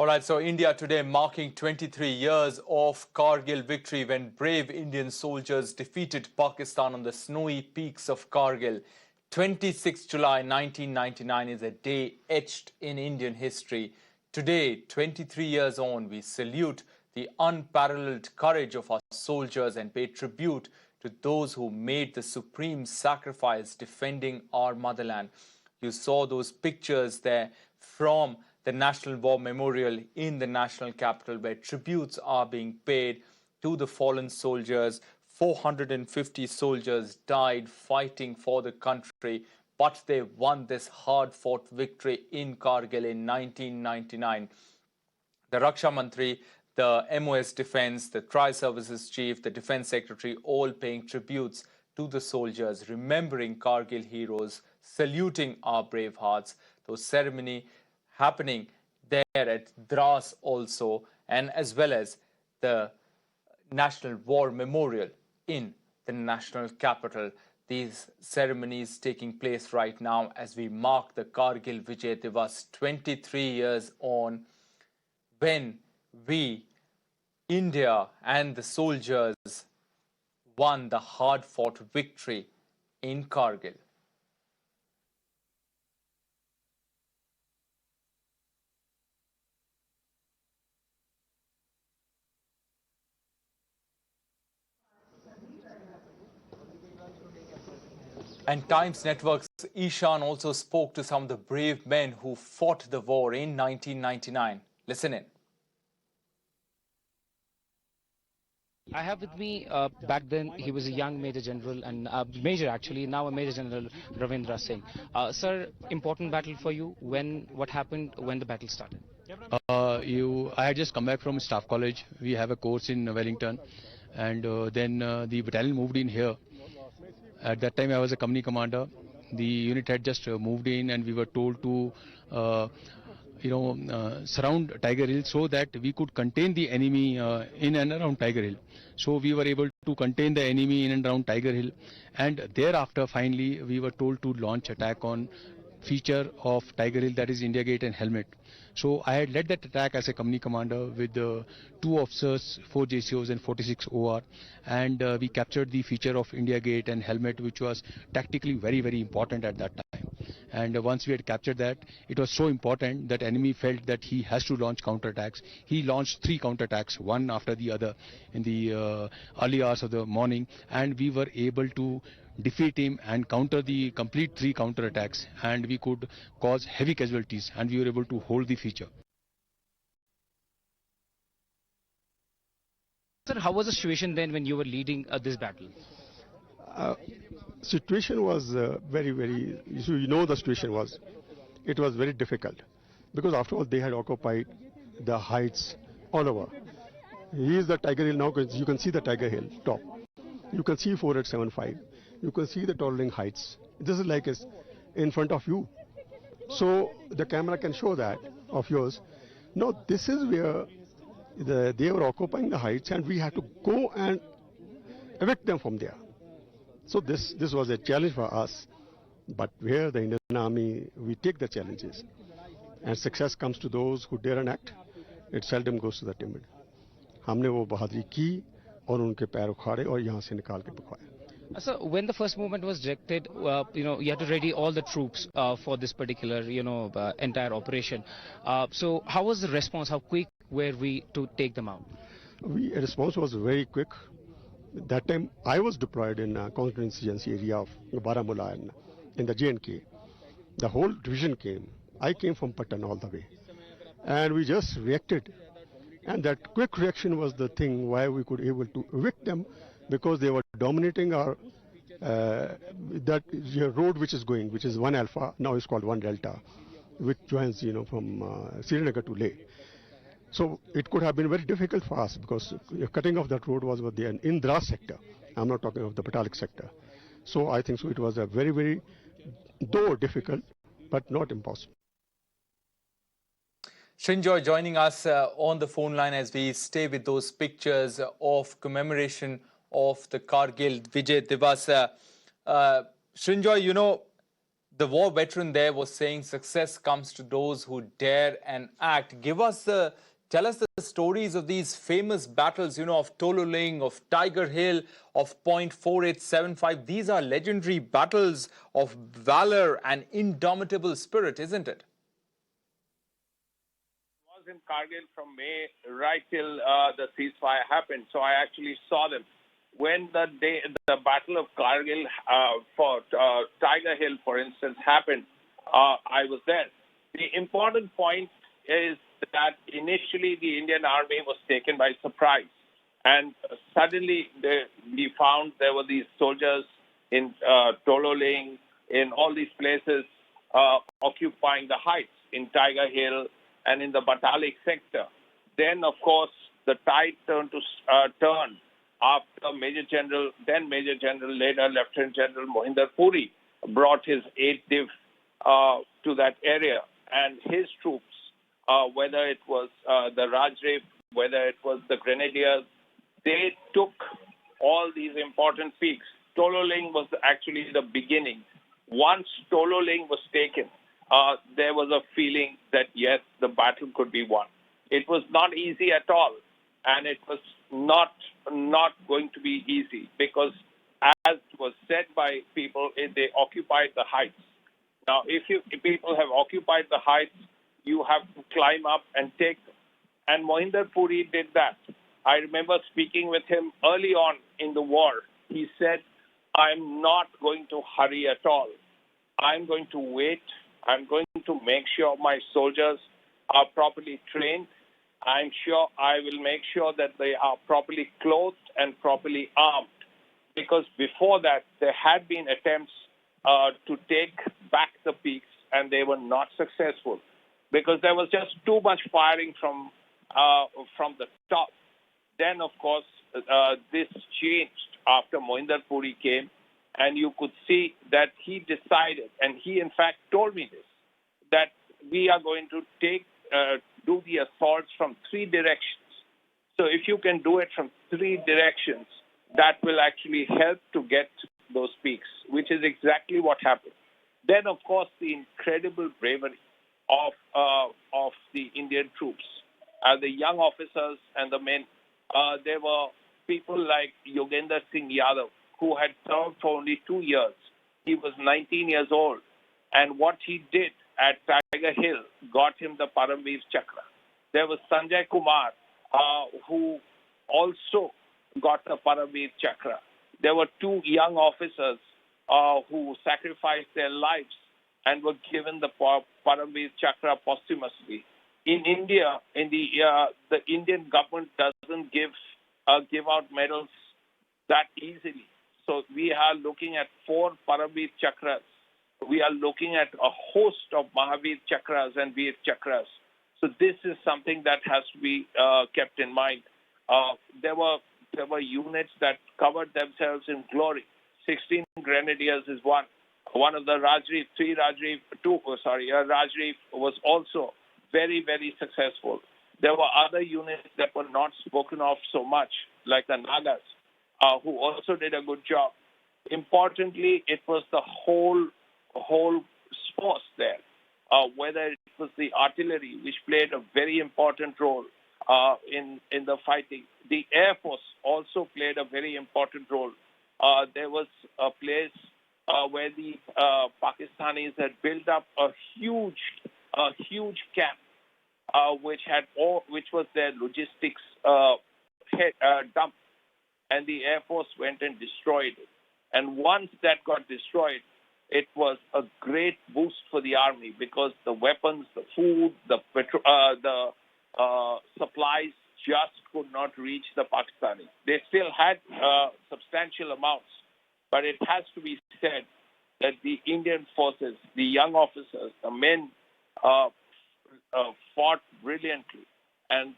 All right, so India today marking 23 years of Kargil victory when brave Indian soldiers defeated Pakistan on the snowy peaks of Kargil. 26 July 1999 is a day etched in Indian history. Today, 23 years on, we salute the unparalleled courage of our soldiers and pay tribute to those who made the supreme sacrifice defending our motherland. You saw those pictures there from the National War Memorial in the national capital, where tributes are being paid to the fallen soldiers. 450 soldiers died fighting for the country, but they won this hard-fought victory in Kargil in 1999. The Raksha Mantri, the MOS Defense, the Tri-Services Chief, the Defense Secretary, all paying tributes to the soldiers, remembering Kargil heroes, saluting our brave hearts. Those ceremony happening there at Dras also, and as well as the National War Memorial in the national capital. These ceremonies taking place right now as we mark the Kargil Vijay Diwas 23 years on, when we, India and the soldiers, won the hard-fought victory in Kargil. And Times Network's Ishan also spoke to some of the brave men who fought the war in 1999. Listen in. I have with me, back then he was a young Major General and Major actually, now a Major General Ravindra Singh. Sir, important battle for you. What happened when the battle started? I had just come back from staff college. We have a course in Wellington, and then the battalion moved in here. At that time I was a company commander. The unit had just moved in, and we were told to surround Tiger Hill so that we could contain the enemy in and around Tiger Hill. So we were able to contain the enemy in and around Tiger Hill, and thereafter finally we were told to launch attack on feature of Tiger Hill, that is India Gate and Helmet. So I had led that attack as a company commander with 2 officers, 4 JCOs and 46 OR, and we captured the feature of India Gate and Helmet, which was tactically very, very important at that time. And once we had captured that, it was so important that enemy felt that he has to launch counterattacks. He launched 3 counterattacks, one after the other, in the early hours of the morning, and we were able to defeat him and counter the complete 3 counterattacks, and we could cause heavy casualties, and we were able to hold the feature. Sir, how was the situation then when you were leading this battle? Situation was very, you know the situation was, it was very difficult, because after all they had occupied the heights all over. Here is the Tiger Hill now, you can see the Tiger Hill top. You can see 4875. You can see the towering heights. This is like it's in front of you. So the camera can show that of yours. Now this is where they were occupying the heights, and we had to go and evict them from there. So this was a challenge for us, but where the Indian Army, we take the challenges, and success comes to those who dare and act. It seldom goes to the timid. हमने वो बहादुरी की और उनके पैर उखाड़े और यहाँ से निकाल के दिखाया. So when the first movement was directed, you had to ready all the troops for this particular, entire operation. So how was the response? How quick were we to take them out? The response was very quick. That time I was deployed in constituency area of Baramulla and in the J&K. The whole division came. I came from Patan all the way, and we just reacted. And that quick reaction was the thing why we could able to evict them, because they were dominating our that road which is going, which is 1 Alpha, now it's called 1 Delta, which joins from Srinagar to Leh. So it could have been very difficult for us, because cutting off that road was there in Dras sector. I'm not talking of the Patalik sector. So I think so it was a very, very, though difficult, but not impossible. Srinjoy joining us on the phone line as we stay with those pictures of commemoration of the Kargil Vijay Diwas. Srinjoy, The war veteran there was saying success comes to those who dare and act. Tell us the stories of these famous battles, of Tololing, of Tiger Hill, of Point 4875. These are legendary battles of valor and indomitable spirit, isn't it? Was in Kargil from May right till the ceasefire happened, so I actually saw them. When the Battle of Kargil for Tiger Hill, for instance, happened, I was there. The important point is that initially the Indian Army was taken by surprise, and suddenly we found there were these soldiers in Tololing, in all these places, occupying the heights in Tiger Hill and in the Batalik sector. Then, of course, the tide turned after then Major General, later Lieutenant General Mohinder Puri brought his 8th Div to that area, and his troops, whether it was the Rajrif, whether it was the Grenadiers, they took all these important peaks. Tololing was actually the beginning. Once Tololing was taken, there was a feeling that, yes, the battle could be won. It was not easy at all, and it was not going to be easy because, as was said by people, they occupied the heights. Now, if people have occupied the heights, you have to climb up and take them. And Mohinder Puri did that. I remember speaking with him early on in the war. He said, I'm not going to hurry at all. I'm going to wait. I'm going to make sure my soldiers are properly trained. I'm sure I will make sure that they are properly clothed and properly armed. Because before that, there had been attempts to take back the peaks, and they were not successful because there was just too much firing from the top. Then, of course, this changed after Mohinder Puri came, and you could see that he decided, and he in fact told me this, that we are going to do the assaults from 3 directions. So if you can do it from 3 directions, that will actually help to get those peaks, which is exactly what happened. Then, of course, the incredible bravery of the Indian troops, the young officers and the men. There were people like Yogender Singh Yadav, who had served for only 2 years. He was 19 years old. And what he did at Tiger Hill got him the Paramveer Chakra. There was Sanjay Kumar, who also got the Paramveer Chakra. There were 2 young officers who sacrificed their lives and were given the Paramveer Chakra posthumously. In India, the Indian government doesn't give out medals that easily. So we are looking at 4 Paramveer Chakras. We are looking at a host of Mahavir Chakras and Veer Chakras. So this is something that has to be kept in mind. There were units that covered themselves in glory. 16 Grenadiers is one. One of the Rajrif was also very, very successful. There were other units that were not spoken of so much, like the Nagas, who also did a good job. Importantly, it was the whole force there, whether it was the artillery, which played a very important role in the fighting. The Air Force also played a very important role. There was a place where the Pakistanis had built up a huge camp, which was their logistics dump, and the Air Force went and destroyed it. And once that got destroyed, it was a great boost for the army because the weapons, the food, the supplies just could not reach the Pakistanis. They still had substantial amounts, but it has to be said that the Indian forces, the young officers, the men fought brilliantly, and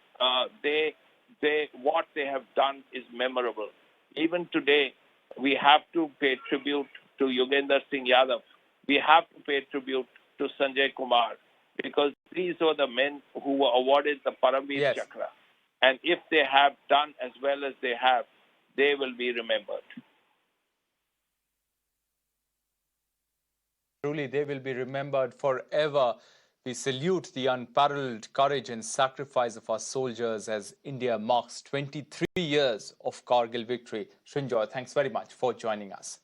what they have done is memorable. Even today, we have to pay tribute to Yogender Singh Yadav. We have to pay tribute to Sanjay Kumar because these are the men who were awarded the Paramveer Chakra. And if they have done as well as they have, they will be remembered. Truly, they will be remembered forever. We salute the unparalleled courage and sacrifice of our soldiers as India marks 23 years of Kargil victory. Srinjoy, thanks very much for joining us.